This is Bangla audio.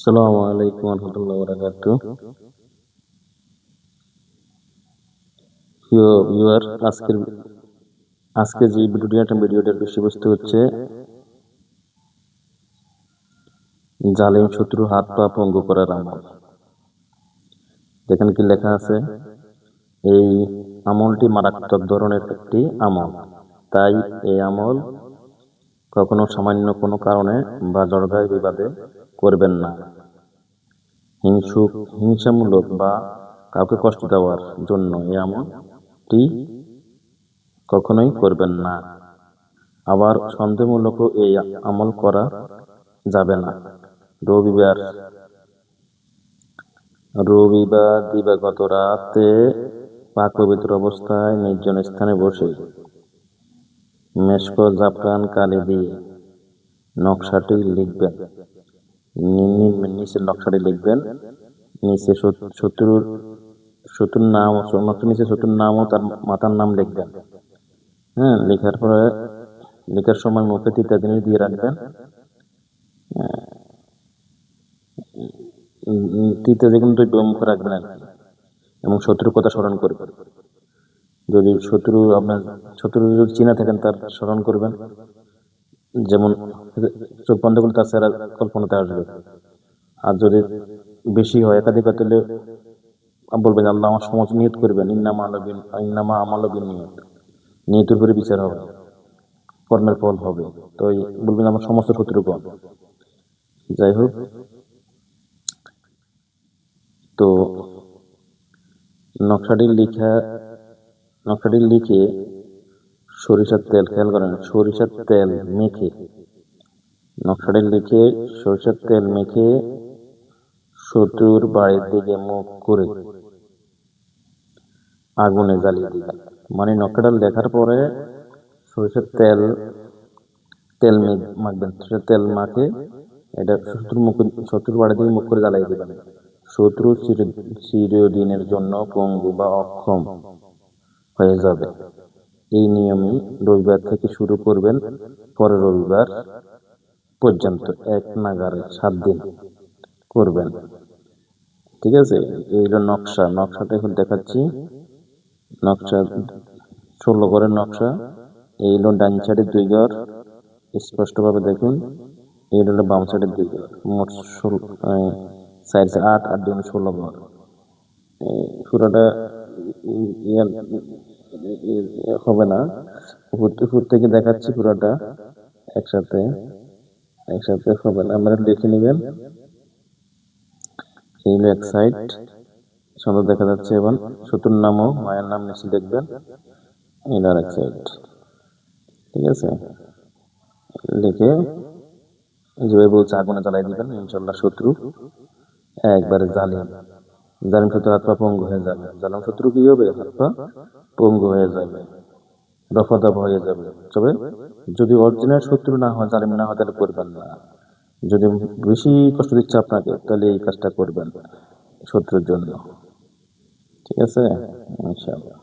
আসসালামু আলাইকুম রহমতুল্লাহ বারাকাতুহ। প্রিয় ভিউয়ার, আজকে যে ভিডিওটার বিষয়বস্তু হচ্ছে জালিম শত্রু হাত পা পঙ্গু করার আমল। যেখানে কি লেখা আছে, এই আমলটি মারাত্মক ধরনের একটি আমল, তাই এই আমল কখনো সামান্য কোনো কারণে বা জড়গায় বিবাদে করবেন না। হিংসামূলক বা কাউকে কষ্ট দেওয়ার জন্য এই আমলটি কখনোই করবেন না। আবার সন্দেহমূলক এই আমল করা যাবে না। রবিবার দিবাগত রাতে পাক পবিত্র অবস্থায় নির্জন স্থানে বসে মেশক জাফরান কালি দিয়ে নকশাটি লিখবেন। নিচে নকশাটি লিখবেন, নিচে শত্রুর নাম, নিচে শত্রুর নাম ও তার মাতার নাম লিখবেন। লেখার সময় মুখে 3টা জিনিস দিয়ে রাখবেন। 3টা যেকোনো দ্রব্য মুখে রাখবেন আর কি, এবং শত্রুর কথা স্মরণ করবেন। যদি শত্রু যদি চিনা থাকেন তার স্মরণ করবেন, যেমন চোখ বন্ধ করলে তার চেহারা কল্পনাতে আসবে। আর যদি বেশি হয়, একাধিক হলে বলবেন আল্লাহ আমার সমাজ নিয়ত করবেন, ইন্নামা আমালু বিন্নিয়াত, নিয়তের উপরে বিচার হবে, কর্মের ফল হবে। তো বলবেন আমার সমস্ত শত্রুগণ। যাই হোক, তো নকশাটি লিখে সরিষার তেল, খেয়াল করেন, সরিষার তেল মেখে, নকশাটি লিখে সরিষার তেল মেখে শত্রুর বাড়ির দিকে মুখ করে আগুনে জ্বালিয়ে দিবেন। মানে নকশাটা লেখার পরে সরিষার তেল মাখবেন। তেল মাখে এটা শত্রুর বাড়ির দিকে মুখ করে জ্বালিয়ে দিবেন। শত্রু চিরদিনের জন্য পঙ্গু বা অক্ষম হয়ে যাবে। এই নিয়মই রবিবার থেকে শুরু করবেন, পরের রবিবার পর্যন্ত এক নাগারে 7 দিন করবেন। ঠিক আছে, এই হলো নকশাটা এখন দেখাচ্ছি। নকশা 16 ঘরের নকশা। এই হলো ডান সাইডের 2 ঘর, স্পষ্টভাবে দেখুন। এই হলো বাম সাইডের 2 ঘর, মোট 8 আর 2 16 ঘর। পুরোটা হবে না, উপর থেকে দেখাচ্ছি পুরোটা একসাথে হবে না, আমরা দেখে নেবেন। এই হলো এক সাইড, সুন্দর দেখা যাচ্ছে। এবং শত্রুর নামও মায়ের নাম নিচে দেখবেন। এই হলো আরেক সাইড। ঠিক আছে, লিখে যেভাবে বলছে আগুনে জ্বালাই দিবেন, ইনশাল্লাহ শত্রু একবারে জালিম শত্রু হাত পা পঙ্গু হয়ে যাবে। জালিম শত্রু কি হবে? হাত পা পঙ্গু হয়ে যাবে, দফা দফা হয়ে যাবে। তবে যদি অরিজিনাল শত্রু না হয়, জালিম না হয়, তাহলে করবেন না। যদি বেশি কষ্ট দিচ্ছে আপনাকে, তাহলে এই কাজটা করবেন শত্রুর জন্য। ঠিক আছে, ইনশাআল্লাহ।